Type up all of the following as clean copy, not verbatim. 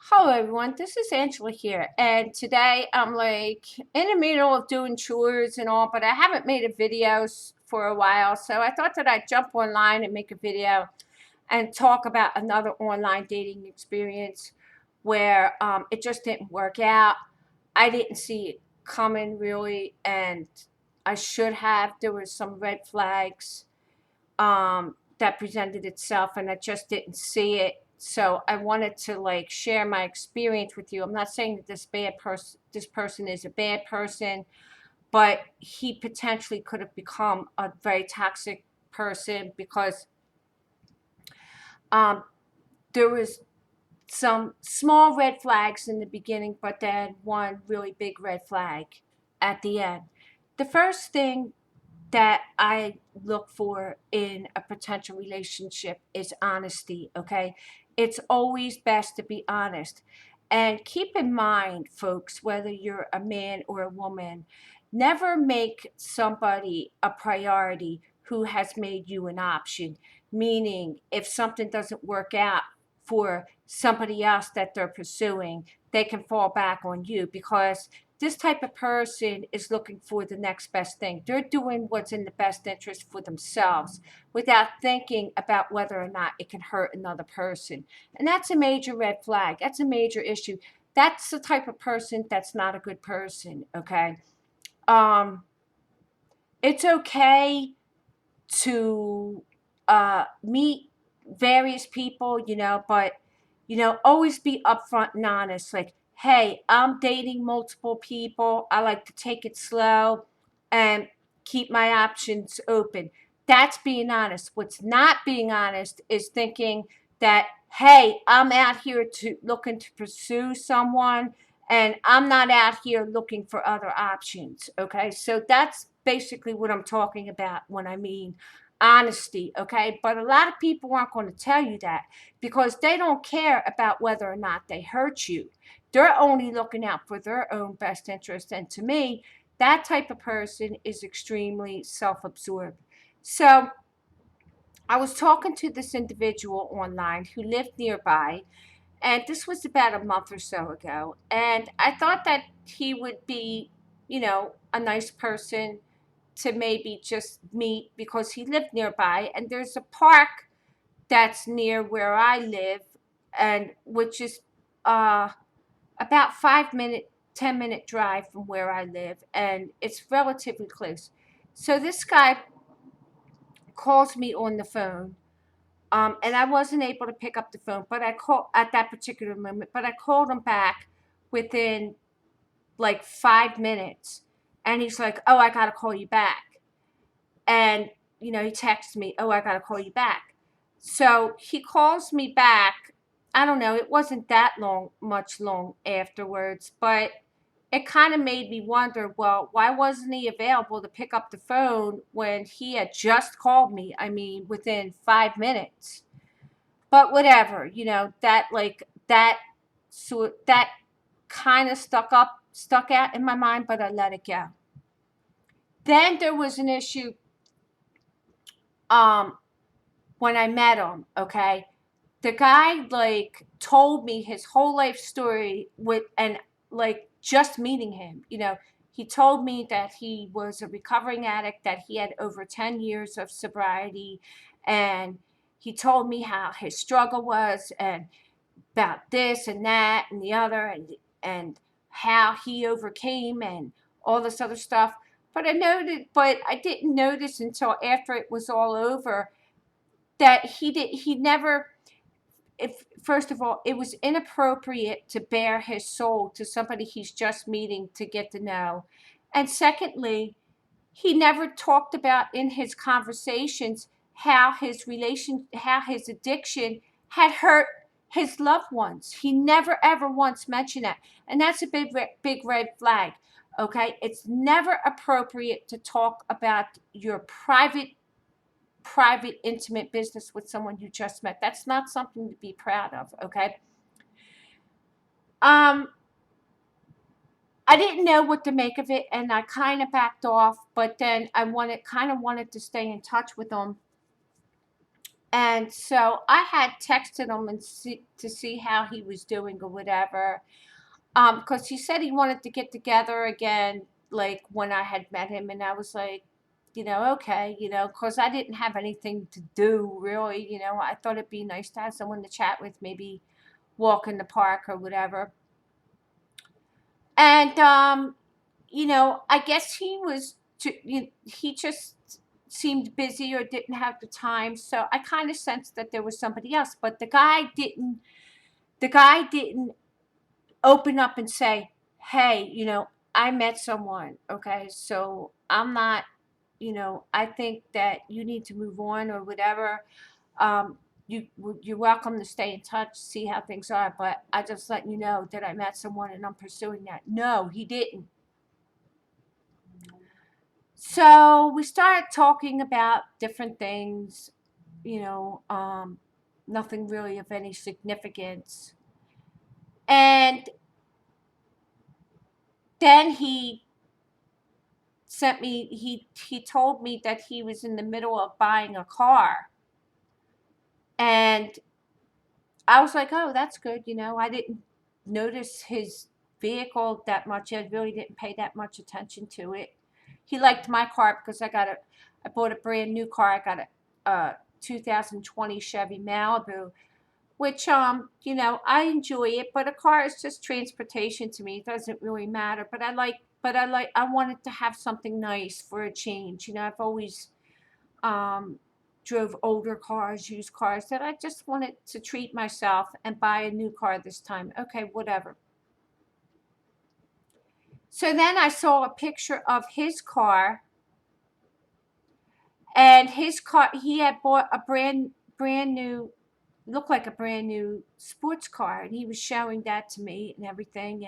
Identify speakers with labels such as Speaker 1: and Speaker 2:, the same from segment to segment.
Speaker 1: Hello everyone, this is Angela here, and today I'm like in the middle of doing chores and all, but I haven't made a video for a while, so I thought that I'd jump online and make a video and talk about another online dating experience where it just didn't work out. I didn't see it coming really, and I should have. There were some red flags that presented itself, and I just didn't see it. So I wanted to like share my experience with you. I'm not saying that this person is a bad person, but he potentially could have become a very toxic person because um, there was some small red flags in the beginning, but then one really big red flag at the end. The first thing that I look for in a potential relationship is honesty, okay? It's always best to be honest. And keep in mind, folks, whether you're a man or a woman, never make somebody a priority who has made you an option. Meaning, if something doesn't work out for somebody else that they're pursuing, they can fall back on you because this type of person is looking for the next best thing. They're doing what's in the best interest for themselves without thinking about whether or not it can hurt another person. And that's a major red flag. That's a major issue. That's the type of person that's not a good person, okay? Um, it's okay to meet various people, but always be upfront and honest. Like, hey, I'm dating multiple people. I like to take it slow and keep my options open. That's being honest. What's not being honest is thinking that, hey, I'm out here to looking to pursue someone and I'm not out here looking for other options. Okay. So that's basically what I'm talking about when I mean honesty. Okay. But a lot of people aren't going to tell you that because they don't care about whether or not they hurt you. They're only looking out for their own best interest. And to me, that type of person is extremely self absorbed. So I was talking to this individual online who lived nearby, and this was about a month or so ago. And I thought that he would be, a nice person to maybe just meet because he lived nearby. And there's a park that's near where I live, and which is about 5 minute, 10-minute drive from where I live, and it's relatively close. So this guy calls me on the phone, and I wasn't able to pick up the phone, but I called at that particular moment. But I called him back within like 5 minutes, and he's like, "Oh, I gotta call you back," and he texts me, "Oh, I gotta call you back." So he calls me back. I don't know, it wasn't that long afterwards, but it kind of made me wonder, well, why wasn't he available to pick up the phone when he had just called me? I mean, within 5 minutes. But whatever, that kind of stuck out in my mind, but I let it go. Then there was an issue um when I met him, okay? The guy like told me his whole life story with and like just meeting him, he told me that he was a recovering addict, that he had over 10 years of sobriety, and he told me how his struggle was and about this and that and the other and how he overcame and all this other stuff. But I didn't notice until after it was all over that he never, if first of all, it was inappropriate to bare his soul to somebody he's just meeting to get to know. And secondly, he never talked about in his conversations how his addiction had hurt his loved ones. He never ever once mentioned that. And that's a big red flag. Okay? It's never appropriate to talk about your private, intimate business with someone you just met. That's not something to be proud of, okay? Um, I didn't know what to make of it, and I kind of backed off. But then I wanted to stay in touch with them, And so I had texted him to see how he was doing or whatever. Because he said he wanted to get together again, like when I had met him, and I was like, okay, because I didn't have anything to do really. I thought it'd be nice to have someone to chat with, maybe walk in the park or whatever. And I guess he just seemed busy or didn't have the time. So I kind of sensed that there was somebody else, but the guy didn't. The guy didn't open up and say, "Hey, I met someone. Okay, so I'm not. I think that you need to move on or whatever. Um, you're welcome to stay in touch, see how things are. But I just let you know that I met someone and I'm pursuing that." No, he didn't. So we started talking about different things, you know, um, nothing really of any significance. And then he told me that he was in the middle of buying a car. And I was like, oh, that's good. I didn't notice his vehicle that much. I really didn't pay that much attention to it. He liked my car because I bought a brand new car. I got a 2020 Chevy Malibu, which I enjoy it, but a car is just transportation to me. It doesn't really matter. I wanted to have something nice for a change. I've always um drove older cars, used cars, that I just wanted to treat myself and buy a new car this time. Okay, whatever. So then I saw a picture of his car, and his car, he had bought a brand new, looked like a brand new sports car, and he was showing that to me and everything.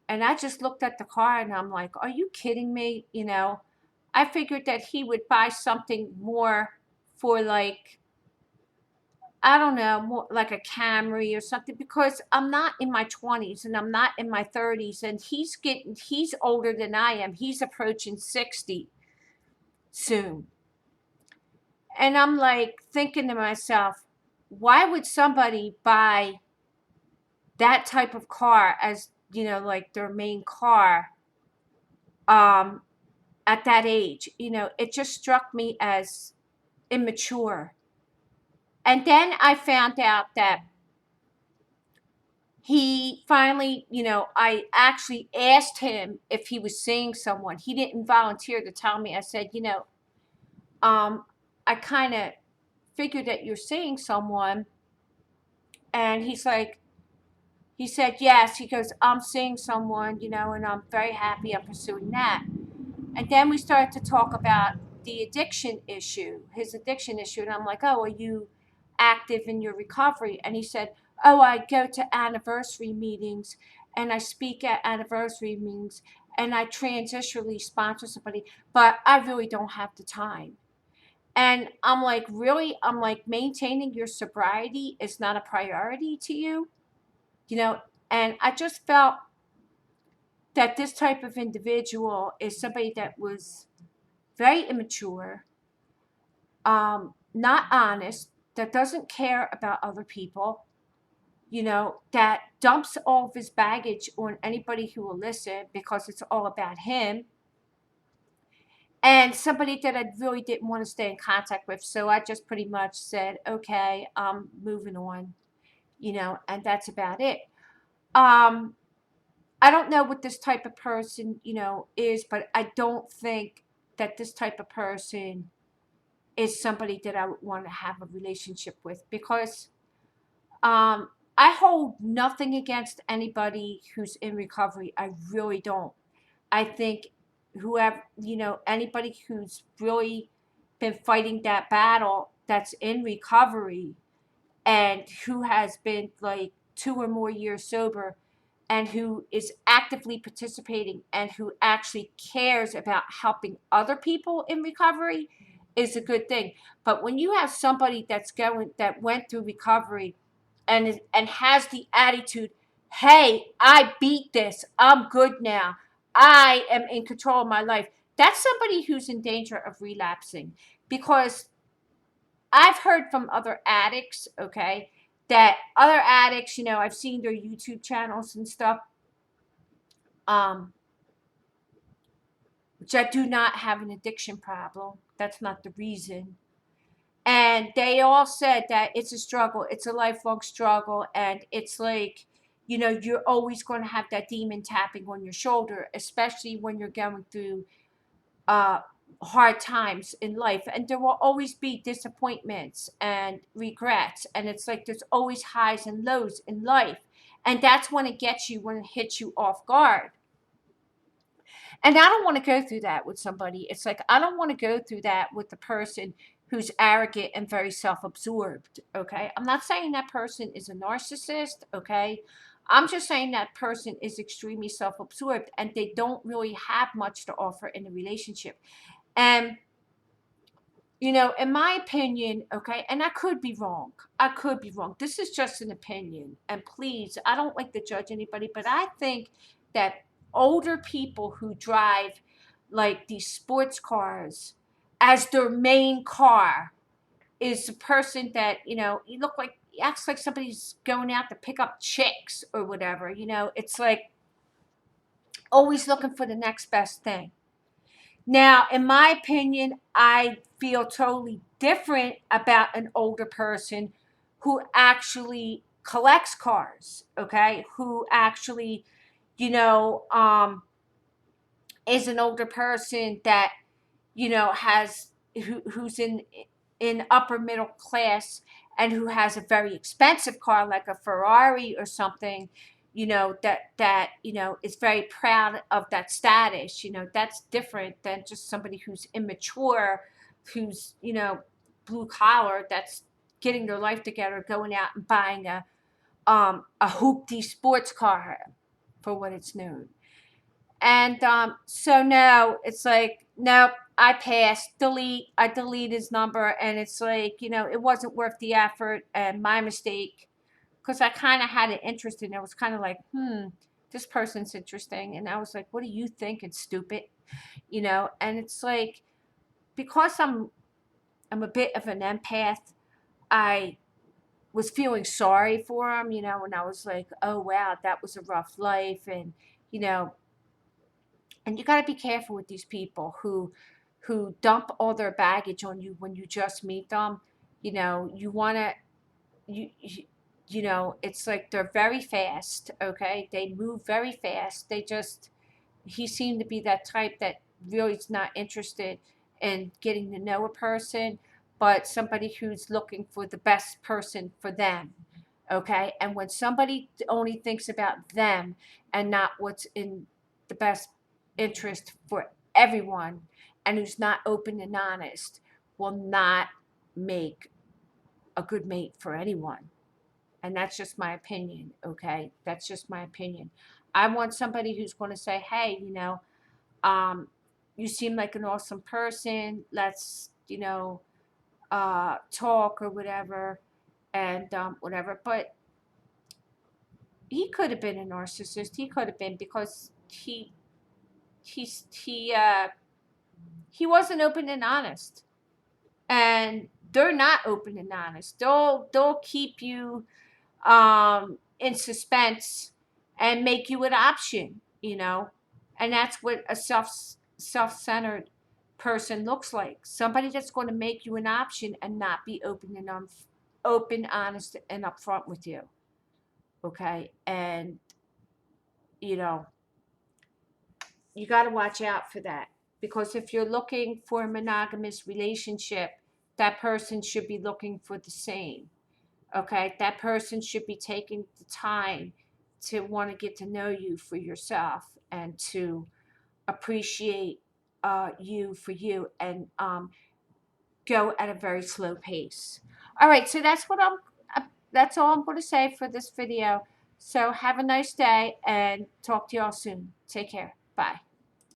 Speaker 1: And I just looked at the car and I'm like, are you kidding me? I figured that he would buy something more for, like, I don't know, more like a Camry or something, because I'm not in my 20s and I'm not in my 30s, and he's older than I am. He's approaching 60 soon. And I'm like thinking to myself, why would somebody buy that type of car as, like their main car um at that age? It just struck me as immature. And then I found out that he finally, I actually asked him if he was seeing someone. He didn't volunteer to tell me. I said, um, I kind of figured that you're seeing someone. And he said, yes. He goes, I'm seeing someone, and I'm very happy I'm pursuing that. And then we started to talk about the addiction issue, his addiction issue. And I'm like, oh, are you active in your recovery? And he said, oh, I go to anniversary meetings and I speak at anniversary meetings and I transitionally sponsor somebody, but I really don't have the time. And I'm like, really? I'm like, maintaining your sobriety is not a priority to you? You know, and I just felt that this type of individual is somebody that was very immature, not honest, that doesn't care about other people, that dumps all of his baggage on anybody who will listen because it's all about him, and somebody that I really didn't want to stay in contact with. So I just pretty much said, okay, I'm moving on, and that's about it. Um, I don't know what this type of person, is, but I don't think that this type of person is somebody that I would want to have a relationship with, because I hold nothing against anybody who's in recovery. I really don't. I think whoever, anybody who's really been fighting that battle that's in recovery and who has been like 2 or more years sober and who is actively participating and who actually cares about helping other people in recovery is a good thing. But when you have somebody that went through recovery and has the attitude, hey, I beat this, I'm good now, I am in control of my life, that's somebody who's in danger of relapsing, because I've heard from other addicts, okay, that other addicts, I've seen their YouTube channels and stuff, um, that do not have an addiction problem. That's not the reason. And they all said that it's a struggle, it's a lifelong struggle, and it's like, you're always going to have that demon tapping on your shoulder, especially when you're going through uh, hard times in life. And there will always be disappointments and regrets. And it's like there's always highs and lows in life. And that's when it gets you, when it hits you off guard. And I don't want to go through that with somebody. It's like, I don't want to go through that with the person who's arrogant and very self-absorbed, okay? I'm not saying that person is a narcissist, okay? I'm just saying that person is extremely self-absorbed and they don't really have much to offer in a relationship. And, in my opinion, okay, and I could be wrong. I could be wrong. This is just an opinion. And please, I don't like to judge anybody, but I think that older people who drive like these sports cars as their main car is a person that, you look like, acts like somebody's going out to pick up chicks or whatever. It's like always looking for the next best thing. Now, in my opinion, I feel totally different about an older person who actually collects cars, okay? Who actually, you know, um, is an older person that, who's in upper middle class and who has a very expensive car like a Ferrari or something, that is very proud of that status. That's different than just somebody who's immature, who's, blue collar, that's getting their life together, going out and buying a hoopty sports car for what it's known. And so now it's like, nope, I passed, delete. I delete his number, and it's like, it wasn't worth the effort, and my mistake, because I kind of had an interest in it. I was kind of like, this person's interesting, and I was like, what are you thinking, stupid? And it's like, because I'm a bit of an empath, I was feeling sorry for him, and I was like, oh wow, that was a rough life, and you know and you got to be careful with these people who dump all their baggage on you when you just meet them. You want to it's like they're very fast, okay? They move very fast. He seemed to be that type that really is not interested in getting to know a person, but somebody who's looking for the best person for them, okay? And when somebody only thinks about them and not what's in the best interest for everyone, and who's not open and honest, will not make a good mate for anyone. And that's just my opinion, okay? That's just my opinion. I want somebody who's going to say, hey, um, you seem like an awesome person. Let's, talk or whatever, and whatever. But he could have been a narcissist. He could have been, because he's he wasn't open and honest, and they're not open and honest. They'll keep you in suspense and make you an option, and that's what a self-centered person looks like. Somebody that's going to make you an option and not be open, honest, and upfront with you. Okay, and you know you got to watch out for that, because if you're looking for a monogamous relationship, that person should be looking for the same. Okay, that person should be taking the time to want to get to know you for yourself, and to appreciate you for you, and go at a very slow pace. All right, so that's all I'm going to say for this video. So have a nice day, and talk to y'all soon. Take care. Bye.